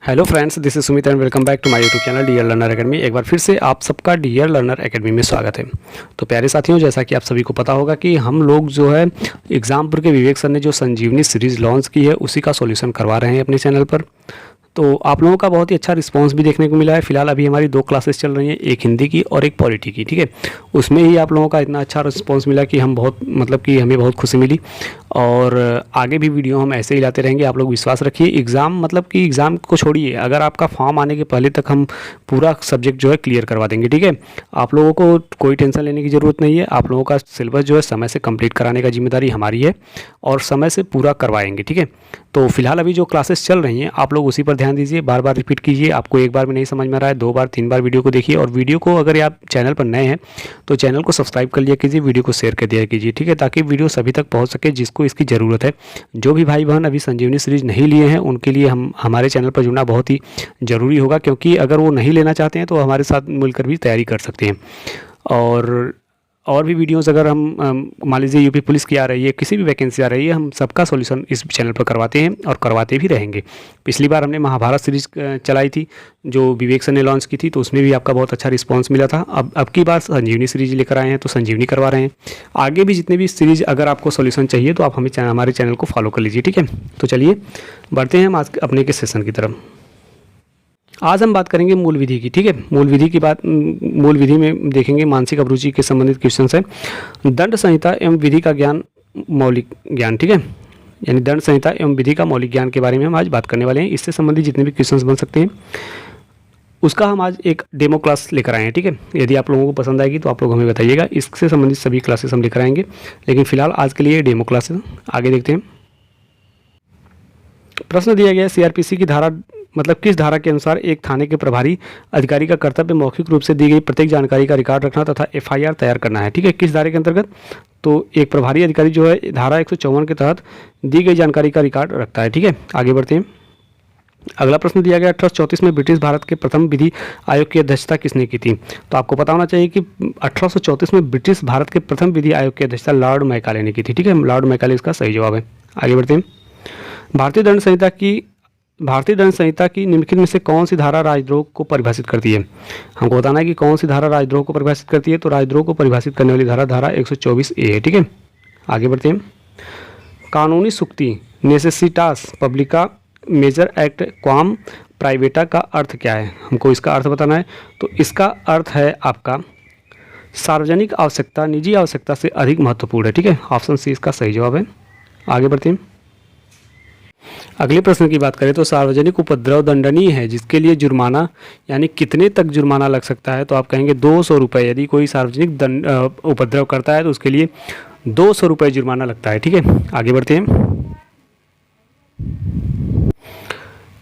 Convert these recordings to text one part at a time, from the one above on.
Hello friends, this is Sumit and welcome back to my YouTube channel Dear Learner Academy. एक बार फिर से आप सबका डियर लर्नर एकेडमी में स्वागत है। तो प्यारे साथियों, जैसा कि आप सभी को पता होगा कि हम लोग जो है एग्जामपुर के विवेक सर ने जो संजीवनी सीरीज़ लॉन्च की है उसी का सॉल्यूशन करवा रहे हैं अपने चैनल पर। तो आप लोगों का बहुत ही अच्छा रिस्पांस भी देखने को मिला है। फिलहाल अभी हमारी 2 क्लासेस चल रही हैं, एक हिंदी की और एक पॉलिटी की, ठीक है। उसमें ही आप लोगों का इतना अच्छा रिस्पांस मिला कि हम बहुत कि हमें बहुत खुशी मिली। और आगे भी वीडियो हम ऐसे ही लाते रहेंगे, आप लोग विश्वास रखिए। एग्ज़ाम कि एग्ज़ाम को छोड़िए, अगर आपका फॉर्म आने के पहले तक हम पूरा सब्जेक्ट जो है क्लियर करवा देंगे, ठीक है। आप लोगों को कोई टेंशन लेने की ज़रूरत नहीं है। आप लोगों का सिलेबस जो है समय से कंप्लीट कराने का जिम्मेदारी हमारी है और समय से पूरा करवाएंगे, ठीक है। तो फिलहाल अभी जो क्लासेस चल रही हैं आप लोग उसी पर ध्यान दीजिए, बार बार रिपीट कीजिए। आपको एक बार में नहीं समझ में आ रहा है, 2 बार 3 बार वीडियो को देखिए। और वीडियो को अगर आप चैनल पर नए हैं तो चैनल को सब्सक्राइब कर लिया कीजिए, वीडियो को शेयर कर दिया कीजिए, ठीक है, ताकि वीडियो सभी तक पहुंच सके जिसको इसकी ज़रूरत है। जो भी भाई बहन अभी संजीवनी सीरीज नहीं लिए हैं उनके लिए हमारे चैनल पर जुड़ना बहुत ही ज़रूरी होगा, क्योंकि अगर वो नहीं लेना चाहते हैं तो हमारे साथ मिलकर भी तैयारी कर सकते हैं। और भी वीडियोस अगर हम मान लीजिए यूपी पुलिस की आ रही है, किसी भी वैकेंसी आ रही है, हम सबका सॉल्यूशन इस चैनल पर करवाते हैं और करवाते भी रहेंगे। पिछली बार हमने महाभारत सीरीज़ चलाई थी जो विवेक सर ने लॉन्च की थी, तो उसमें भी आपका बहुत अच्छा रिस्पांस मिला था। अब की बार संजीवनी सीरीज लेकर आए हैं तो संजीवनी करवा रहे हैं। आगे भी जितने भी सीरीज़ अगर आपको सॉल्यूशन चाहिए तो आप हमारे चैनल को फॉलो कर लीजिए, ठीक है। तो चलिए बढ़ते हैं हम आज अपने के सेशन की तरफ। आज हम बात करेंगे मूल विधि की, ठीक है। मूल विधि में देखेंगे मानसिक अभिरुचि के संबंधित क्वेश्चन है। दंड संहिता एवं विधि का ज्ञान, मौलिक ज्ञान, ठीक है। यानी दंड संहिता एवं विधि का मौलिक ज्ञान के बारे में हम आज बात करने वाले हैं। इससे संबंधित जितने भी क्वेश्चन बन सकते हैं उसका हम आज एक डेमो क्लास लेकर आए हैं, ठीक है। यदि आप लोगों को पसंद आएगी तो आप लोग हमें बताइएगा, इससे संबंधित सभी क्लासेस हम लेकर आएंगे। लेकिन फिलहाल आज के लिए डेमो क्लास है। आगे देखते हैं। प्रश्न दिया गया है, सीआरपीसी की धारा किस धारा के अनुसार एक थाने के प्रभारी अधिकारी का कर्तव्य मौखिक रूप से दी गई प्रत्येक जानकारी का रिकॉर्ड रखना तथा एफआईआर तैयार करना है, ठीक है। किस धारे के अंतर्गत? तो एक प्रभारी अधिकारी जो है धारा 154 के तहत दी गई जानकारी का रिकॉर्ड रखता है, ठीक है। आगे बढ़ते हैं। अगला प्रश्न दिया गया, 1834 में ब्रिटिश भारत के प्रथम विधि आयोग की अध्यक्षता किसने की थी? तो आपको पता होना चाहिए कि 1834 में ब्रिटिश भारत के प्रथम विधि आयोग की अध्यक्षता लॉर्ड मैकाले ने की थी, ठीक है। लॉर्ड मैकाले इसका सही जवाब है। आगे बढ़ते हैं। भारतीय दंड संहिता की निम्नलिखित में से कौन सी धारा राजद्रोह को परिभाषित करती है? हमको बताना है कि कौन सी धारा राजद्रोह को परिभाषित करती है। तो राजद्रोह को परिभाषित करने वाली धारा 124A है, ठीक है। आगे बढ़ते हैं। कानूनी सुक्ति नेसेसिटास पब्लिका मेजर एक्ट क्वाम प्राइवेटा का अर्थ क्या है? हमको इसका अर्थ बताना है। तो इसका अर्थ है आपका सार्वजनिक आवश्यकता निजी आवश्यकता से अधिक महत्वपूर्ण है, ठीक है। ऑप्शन सी इसका सही जवाब है। आगे बढ़ते हैं। अगले प्रश्न की बात करें तो सार्वजनिक उपद्रव दंडनीय है जिसके लिए जुर्माना, यानी कितने तक जुर्माना लग सकता है? तो आप कहेंगे 200 रुपये। यदि कोई सार्वजनिक उपद्रव करता है तो उसके लिए 200 रुपये जुर्माना लगता है, ठीक है। आगे बढ़ते हैं।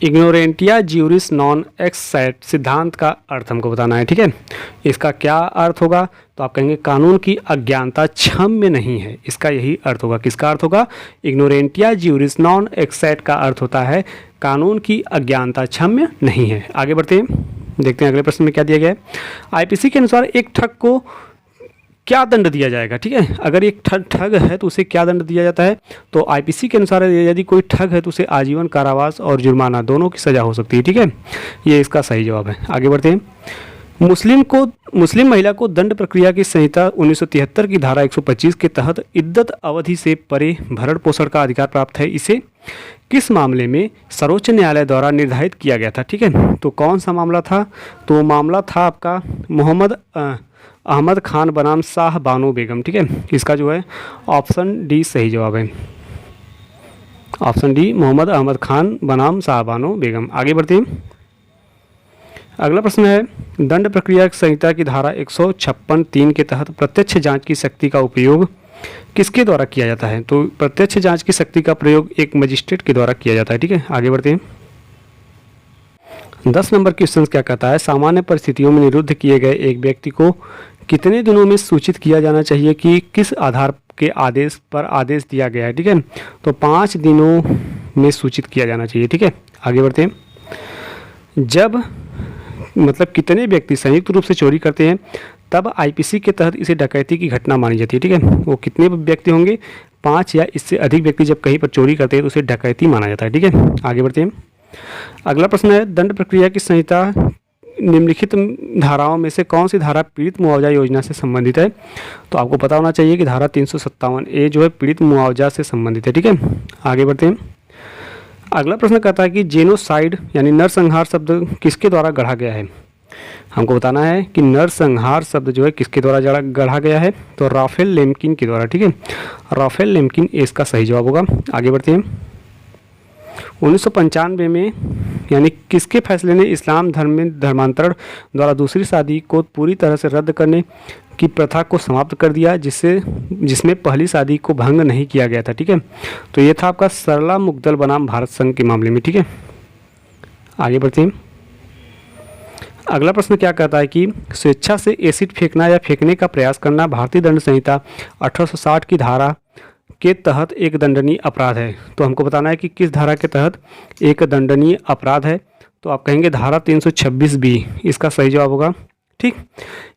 इग्नोरेंटिया ज्यूरिस नॉन एक्सेट सिद्धांत का अर्थ हमको बताना है, ठीक है। इसका क्या अर्थ होगा? तो आप कहेंगे कानून की अज्ञानता क्षम्य नहीं है, इसका यही अर्थ होगा। किसका अर्थ होगा? इग्नोरेंटिया ज्यूरिस नॉन एक्सेट का अर्थ होता है कानून की अज्ञानता क्षम्य नहीं है। आगे बढ़ते हैं, देखते हैं अगले प्रश्न में क्या दिया गया है। आईपीसी के अनुसार एक ठग को क्या दंड दिया जाएगा? ठीक है, अगर एक ठग है तो उसे क्या दंड दिया जाता है? तो आईपीसी के अनुसार यदि कोई ठग है तो उसे आजीवन कारावास और जुर्माना दोनों की सज़ा हो सकती है, ठीक है। ये इसका सही जवाब है। आगे बढ़ते हैं। मुस्लिम महिला को दंड प्रक्रिया की संहिता 1973 की धारा 125 के तहत इद्दत अवधि से परे भरण पोषण का अधिकार प्राप्त है। इसे किस मामले में सर्वोच्च न्यायालय द्वारा निर्धारित किया गया था? ठीक है, तो कौन सा मामला था? तो मामला था आपका मोहम्मद अहमद खान बनाम शाह बानो बेगम, ठीक है। इसका जो है ऑप्शन डी सही जवाब है। ऑप्शन डी मोहम्मद अहमद खान बनाम शाह बानो बेगम। आगे बढ़ते हैं। अगला प्रश्न है, दंड प्रक्रिया संहिता की धारा 156(3) के तहत प्रत्यक्ष जांच की शक्ति का उपयोग किसके द्वारा किया जाता है? तो प्रत्यक्ष जांच की शक्ति का प्रयोग एक मजिस्ट्रेट के द्वारा किया जाता है, ठीक है। आगे बढ़ते हैं। 10 नंबर क्वेश्चन क्या कहता है? सामान्य परिस्थितियों में निरुद्ध किए गए एक व्यक्ति को कितने दिनों में सूचित किया जाना चाहिए कि किस आधार के आदेश पर आदेश दिया गया है? ठीक है, तो 5 दिनों में सूचित किया जाना चाहिए, ठीक है। आगे बढ़ते हैं। जब कितने व्यक्ति संयुक्त रूप से चोरी करते हैं तब आईपीसी के तहत इसे डकैती की घटना मानी जाती है, ठीक है। वो कितने व्यक्ति होंगे? 5 या इससे अधिक व्यक्ति जब कहीं पर चोरी करते हैं तो उसे डकैती माना जाता है, ठीक है। आगे बढ़ते हैं। अगला प्रश्न है, दंड प्रक्रिया की संहिता निम्नलिखित धाराओं में से कौन सी धारा पीड़ित मुआवजा योजना से संबंधित है? तो आपको पता होना चाहिए कि धारा 357A जो है पीड़ित मुआवजा से संबंधित है। ठीक है, आगे बढ़ते हैं। अगला प्रश्न कहता है कि जेनोसाइड यानी नरसंहार शब्द किसके द्वारा गढ़ा गया है? हमको बताना है कि नरसंहार शब्द जो है किसके द्वारा गढ़ा गया है? तो राफेल लेम्किन के द्वारा। ठीक है, राफेल लेम्किन इसका सही जवाब होगा। आगे बढ़ते हैं। 1995 में यानी किसके फैसले ने इस्लाम धर्म में धर्मांतरण द्वारा दूसरी शादी को पूरी तरह से रद्द करने की प्रथा को समाप्त कर दिया, जिसमें पहली शादी को भंग नहीं किया गया था? ठीक है, तो ये था आपका सरला मुग्दल बनाम भारत संघ के मामले में। ठीक है, आगे बढ़ते हैं। अगला प्रश्न क्या कहता है कि स्वेच्छा से एसिड फेंकना या फेंकने का प्रयास करना भारतीय दंड संहिता 1860 की धारा के तहत एक दंडनीय अपराध है? तो हमको बताना है कि किस धारा के तहत एक दंडनीय अपराध है? तो आप कहेंगे धारा 326B इसका सही जवाब होगा। ठीक,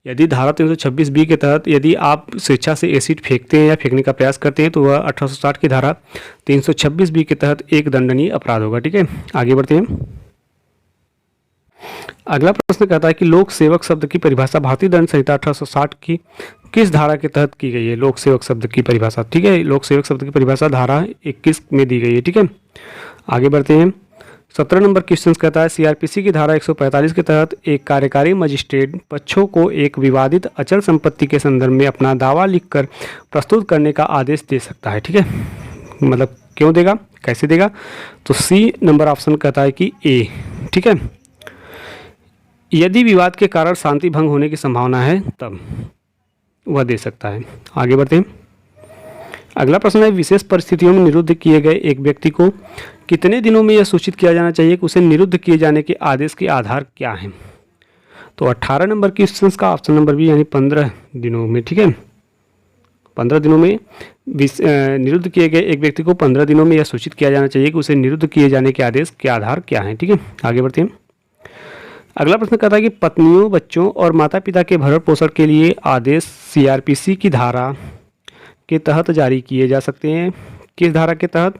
यदि धारा 326B के तहत यदि आप स्वेच्छा से एसिड फेंकते हैं या फेंकने का प्रयास करते हैं तो वह 1860 की धारा 326B के तहत एक दंडनीय अपराध होगा। ठीक है, आगे बढ़ते हैं। अगला प्रश्न कहता है कि लोक सेवक शब्द की परिभाषा भारतीय दंड संहिता 1860 की किस धारा के तहत की गई है? लोक सेवक शब्द की परिभाषा। ठीक है, लोक सेवक शब्द की परिभाषा धारा 21 में दी गई है। ठीक है, आगे बढ़ते हैं। 17 नंबर क्वेश्चन कहता है सीआरपीसी की धारा 145 के तहत एक कार्यकारी मजिस्ट्रेट पक्षों को एक विवादित अचल संपत्ति के संदर्भ में अपना दावा लिखकर प्रस्तुत करने का आदेश दे सकता है। ठीक है, मतलब क्यों देगा, कैसे देगा? तो सी नंबर ऑप्शन कहता है कि ए। ठीक है, यदि विवाद के कारण शांति भंग होने की संभावना है तब वह दे सकता है। आगे बढ़ते हैं। अगला प्रश्न है विशेष परिस्थितियों में निरुद्ध किए गए एक व्यक्ति को कितने दिनों में यह सूचित किया जाना चाहिए कि उसे निरुद्ध किए जाने के आदेश के आधार क्या हैं? तो 18 नंबर क्वेश्चन का ऑप्शन नंबर बी यानी 15 दिनों में। ठीक है, 15 दिनों में निरुद्ध किए गए एक व्यक्ति को 15 दिनों में यह सूचित किया जाना चाहिए कि उसे निरुद्ध किए जाने के आदेश के आधार क्या हैं? ठीक है, आगे बढ़ते हैं। अगला प्रश्न कहता है कि पत्नियों, बच्चों और माता पिता के भरण पोषण के लिए आदेश सीआरपीसी की धारा के तहत जारी किए जा सकते हैं। किस धारा के तहत?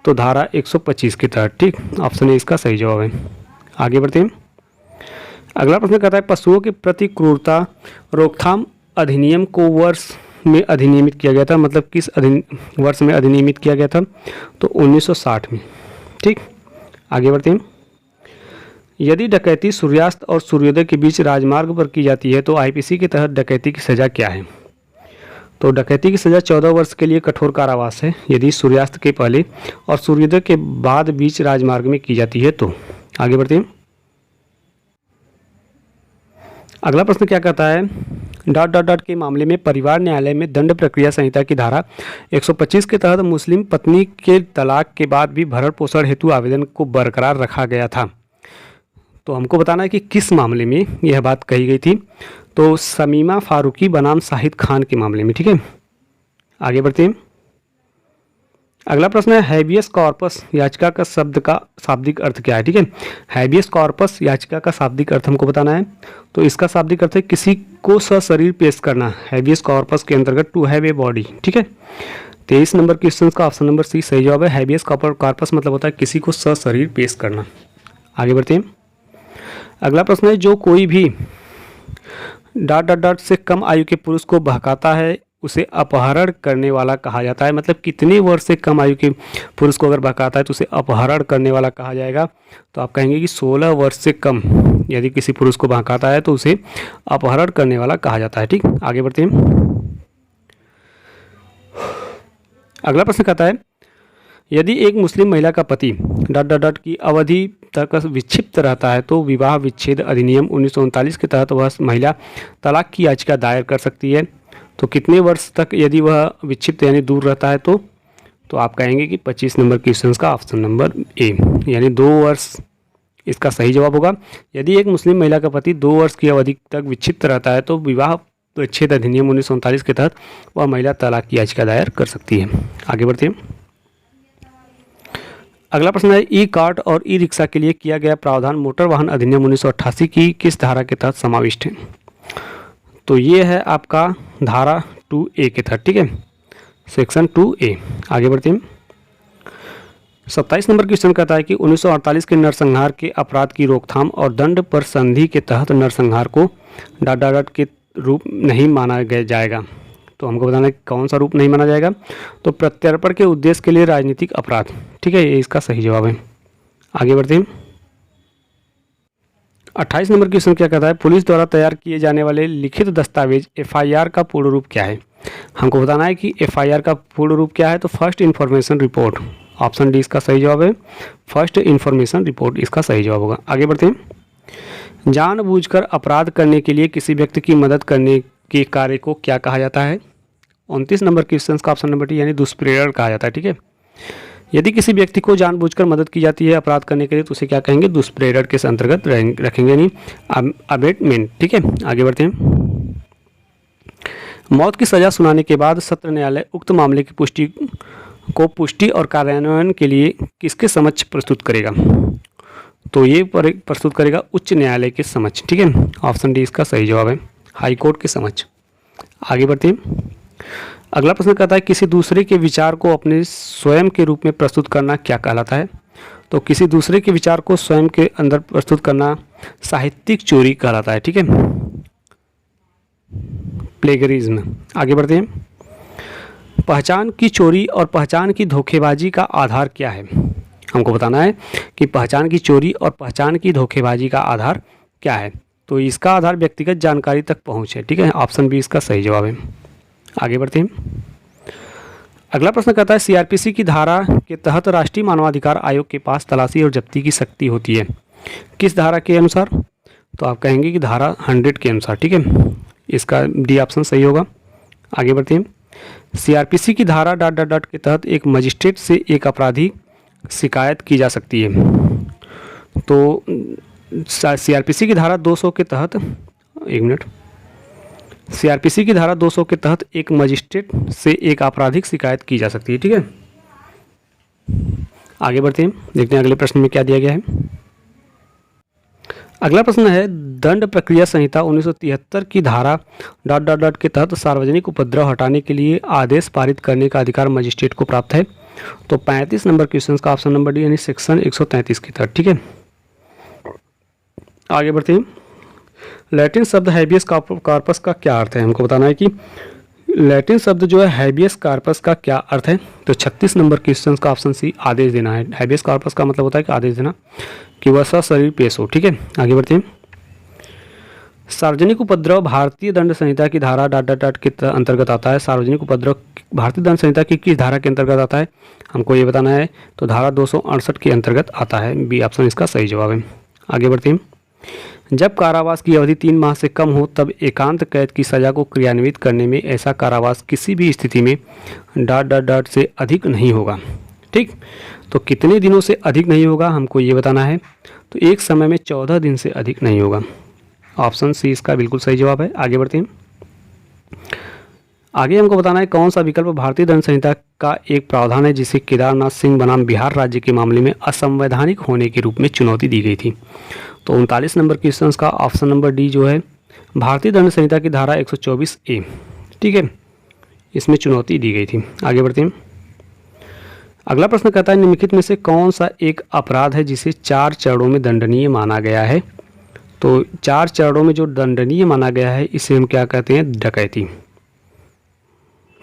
तो धारा 125 के तहत। ठीक, ऑप्शन ए इसका सही जवाब है। आगे बढ़ते हैं। अगला प्रश्न कहता है पशुओं के प्रति क्रूरता रोकथाम अधिनियम को वर्ष में अधिनियमित किया गया था? मतलब किस वर्ष में अधिनियमित किया गया था? तो 1960 में। ठीक, आगे बढ़ते हैं। यदि डकैती सूर्यास्त और सूर्योदय के बीच राजमार्ग पर की जाती है तो आईपीसी के तहत डकैती की सज़ा क्या है? तो डकैती की सज़ा 14 वर्ष के लिए कठोर कारावास है यदि सूर्यास्त के पहले और सूर्योदय के बाद बीच राजमार्ग में की जाती है तो। आगे बढ़ते हैं। अगला प्रश्न क्या कहता है डॉट के मामले में परिवार न्यायालय में दंड प्रक्रिया संहिता की धारा 125 के तहत मुस्लिम पत्नी के तलाक के बाद भी भरण पोषण हेतु आवेदन को बरकरार रखा गया था? तो हमको बताना है कि किस मामले में यह बात कही गई थी? तो शमीमा फारूकी बनाम शाहिद खान के मामले में। ठीक है, आगे बढ़ते हैं। अगला प्रश्न है हैबियस कॉर्पस याचिका का शब्द का शाब्दिक अर्थ क्या है? ठीक है, हैबियस कॉर्पस याचिका का शाब्दिक अर्थ हमको बताना है। तो इसका शाब्दिक अर्थ है किसी को सशरीर पेश करना। हैबियस कॉर्पस के अंतर्गत टू हैव ए बॉडी। ठीक है, 23 नंबर क्वेश्चन का ऑप्शन नंबर सी सही जवाब है। हैबियस कॉर्पस मतलब होता है किसी को सशरीर पेश करना। आगे बढ़ते हैं। अगला प्रश्न है जो कोई भी डॉट से कम आयु के पुरुष को बहकाता है उसे अपहरण करने वाला कहा जाता है। मतलब कितने वर्ष से कम आयु के पुरुष को अगर बहकाता है तो उसे अपहरण करने वाला कहा जाएगा। तो आप कहेंगे कि 16 वर्ष से कम यदि किसी पुरुष को बहकाता है तो उसे अपहरण करने वाला कहा जाता है। ठीक, आगे बढ़ते हैं। अगला प्रश्न कहता है यदि एक मुस्लिम महिला का पति डॉट की अवधि तक विक्षिप्त रहता है तो विवाह विच्छेद अधिनियम 1939 के तहत वह महिला तलाक की याचिका दायर कर सकती है। तो कितने वर्ष तक यदि वह विक्षिप्त यानी दूर रहता है तो आप कहेंगे कि 25 नंबर क्वेश्चन का ऑप्शन नंबर ए यानी 2 वर्ष इसका सही जवाब होगा। यदि एक मुस्लिम महिला का पति 2 वर्ष की अवधि तक विक्षिप्त रहता है तो विवाह विच्छेद अधिनियम 1939 के तहत वह महिला तलाक की याचिका दायर कर सकती है। आगे बढ़ते हैं। अगला प्रश्न है ई कार्ट और ई रिक्शा के लिए किया गया प्रावधान मोटर वाहन अधिनियम 1988 की किस धारा के तहत समाविष्ट है? तो ये है आपका धारा 2A के तहत। ठीक है, सेक्शन 2A। आगे बढ़ते हैं। 27 नंबर क्वेश्चन कहता है कि 1948 के नरसंहार के अपराध की रोकथाम और दंड पर संधि के तहत नरसंहार को ... के रूप नहीं माना जाएगा। तो हमको बताना है कौन सा रूप नहीं माना जाएगा। तो प्रत्यर्पण के उद्देश्य के लिए राजनीतिक अपराध, ठीक है, ये इसका सही जवाब है। आगे बढ़ते हैं। 28 नंबर क्वेश्चन क्या कहता है, पुलिस द्वारा तैयार किए जाने वाले लिखित दस्तावेज FIR का पूर्ण रूप क्या है। हमको बताना है कि FIR का पूर्ण रूप क्या है। तो first information report, option D इसका सही जवाब है। फर्स्ट इन्फॉर्मेशन रिपोर्ट इसका सही जवाब होगा। आगे बढ़ते हैं। जानबूझकर अपराध करने के लिए किसी व्यक्ति की मदद करने के कार्य को क्या कहा जाता है। 29 नंबर क्वेश्चन का ऑप्शन नंबर डी यानी दुष्प्रेरण कहा जाता है, ठीक है। यदि किसी व्यक्ति को जानबूझकर मदद की जाती है अपराध करने के लिए तो उसे क्या कहेंगे, दुष्प्रेरण के अंतर्गत रखेंगे, नहीं अबेटमेंट, ठीक है। आगे बढ़ते हैं। मौत की सजा सुनाने के बाद सत्र न्यायालय उक्त मामले की पुष्टि और कार्यान्वयन के लिए किसके समक्ष प्रस्तुत करेगा। तो ये प्रस्तुत करेगा उच्च न्यायालय के समक्ष, ठीक है। ऑप्शन डी इसका सही जवाब है, हाई कोर्ट के समक्ष। आगे बढ़ते हैं। अगला प्रश्न कहता है किसी दूसरे के विचार को अपने स्वयं के रूप में प्रस्तुत करना क्या कहलाता है। तो किसी दूसरे के विचार को स्वयं के अंदर प्रस्तुत करना साहित्यिक चोरी कहलाता है, ठीक है, प्लेगरिज्म। आगे बढ़ते हैं। पहचान की चोरी और पहचान की धोखेबाजी का आधार क्या है। हमको बताना है कि पहचान की चोरी और पहचान की धोखेबाजी का आधार क्या है। तो इसका आधार व्यक्तिगत जानकारी तक पहुंच है, ठीक है। ऑप्शन बी इसका सही जवाब है। आगे बढ़ते हैं। अगला प्रश्न कहता है CRPC की धारा के तहत राष्ट्रीय मानवाधिकार आयोग के पास तलाशी और जब्ती की शक्ति होती है, किस धारा के अनुसार। तो आप कहेंगे कि धारा 100 के अनुसार, ठीक है। इसका डी ऑप्शन सही होगा। आगे बढ़ते हैं। CRPC की धारा ... के तहत एक मजिस्ट्रेट से एक अपराधी शिकायत की जा सकती है। तो CRPC की धारा 200 के तहत, एक मिनट, CRPC की धारा 200 के तहत एक मजिस्ट्रेट से एक आपराधिक शिकायत की जा सकती है, ठीक है। आगे बढ़ते हैं, देखते हैं अगले प्रश्न में क्या दिया गया है। अगला प्रश्न है दंड प्रक्रिया संहिता 1973 की धारा ... के तहत सार्वजनिक उपद्रव हटाने के लिए आदेश पारित करने का अधिकार मजिस्ट्रेट को प्राप्त है। तो 35 नंबर क्वेश्चन का ऑप्शन नंबर डी यानी सेक्शन 133 के तहत, ठीक है। आगे बढ़ते हैं। लैटिन शब्द हैबियस कॉर्पस का क्या अर्थ है। हमको बताना है कि लैटिन शब्द जो है हैबियस कॉर्पस का क्या अर्थ है। तो 36 नंबर क्वेश्चन का ऑप्शन सी आदेश देना है। हैबियस कॉर्पस का मतलब होता है कि आदेश देना, कि वह सशरीर पेश हो, ठीक है। आगे बढ़ते हैं। सार्वजनिक उपद्रव भारतीय दंड संहिता की धारा ... के अंतर्गत आता है। सार्वजनिक उपद्रव भारतीय दंड संहिता की किस धारा के अंतर्गत आता है, हमको ये बताना है। तो धारा 268 के अंतर्गत आता है। बी ऑप्शन इसका सही जवाब है। आगे बढ़ते हैं। जब कारावास की अवधि 3 माह से कम हो तब एकांत कैद की सजा को क्रियान्वित करने में ऐसा कारावास किसी भी स्थिति में ... से अधिक नहीं होगा, ठीक। तो कितने दिनों से अधिक नहीं होगा हमको ये बताना है। तो एक समय में 14 दिन से अधिक नहीं होगा। ऑप्शन सी इसका बिल्कुल सही जवाब है। आगे बढ़ते हैं। आगे हमको बताना है कौन सा विकल्प भारतीय दंड संहिता का एक प्रावधान है जिसे केदारनाथ सिंह बनाम बिहार राज्य के मामले में असंवैधानिक होने के रूप में चुनौती दी गई थी। तो 39 नंबर क्वेश्चन का ऑप्शन नंबर डी जो है भारतीय दंड संहिता की धारा 124A, ठीक है, इसमें चुनौती दी गई थी। आगे बढ़ते हैं। अगला प्रश्न कहता है निम्नलिखित में से कौन सा एक अपराध है जिसे 4 चरणों में दंडनीय माना गया है। तो 4 चरणों में जो दंडनीय माना गया है इसे हम क्या कहते हैं, डकैती,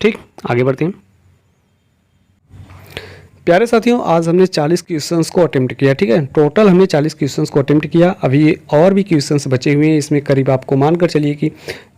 ठीक। आगे बढ़ते हैं। प्यारे साथियों आज हमने 40 क्वेश्चंस को अटेम्प्ट किया, ठीक है। टोटल हमने 40 क्वेश्चंस को अटेम्प्ट किया। अभी और भी क्वेश्चंस बचे हुए हैं, इसमें करीब आपको मानकर चलिए कि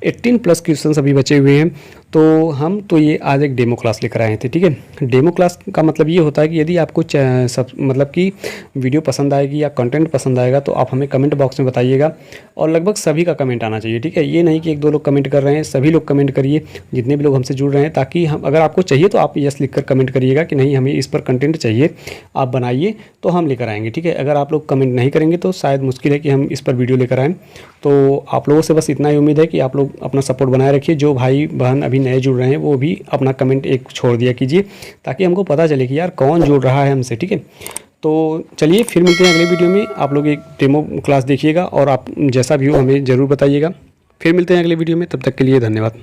18+ क्वेश्चंस अभी बचे हुए हैं। तो हम तो ये आज एक डेमो क्लास लेकर आए थे, ठीक है। डेमो क्लास का मतलब ये होता है कि यदि आपको मतलब कि वीडियो पसंद आएगी या कंटेंट पसंद आएगा तो आप हमें कमेंट बॉक्स में बताइएगा, और लगभग सभी का कमेंट आना चाहिए, ठीक है। ये नहीं कि 1-2 लोग कमेंट कर रहे हैं, सभी लोग कमेंट करिए, जितने भी लोग हमसे जुड़ रहे हैं, ताकि हम, अगर आपको चाहिए तो आप यस लिखकर कमेंट करिएगा कि नहीं हमें इस पर कंटेंट चाहिए, आप बनाइए तो हम लेकर आएंगे, ठीक है। अगर आप लोग कमेंट नहीं करेंगे तो शायद मुश्किल है कि हम इस पर वीडियो लेकर आएँ। तो आप लोगों से बस इतना ही उम्मीद है कि आप लोग अपना सपोर्ट बनाए रखिए। जो भाई बहन अभी नए जुड़ रहे हैं वो भी अपना कमेंट एक छोड़ दिया कीजिए, ताकि हमको पता चले कि यार कौन जुड़ रहा है हमसे, ठीक है। तो चलिए फिर मिलते हैं अगले वीडियो में। आप लोग एक डेमो क्लास देखिएगा और आप जैसा भी हो हमें ज़रूर बताइएगा। फिर मिलते हैं अगले वीडियो में, तब तक के लिए धन्यवाद।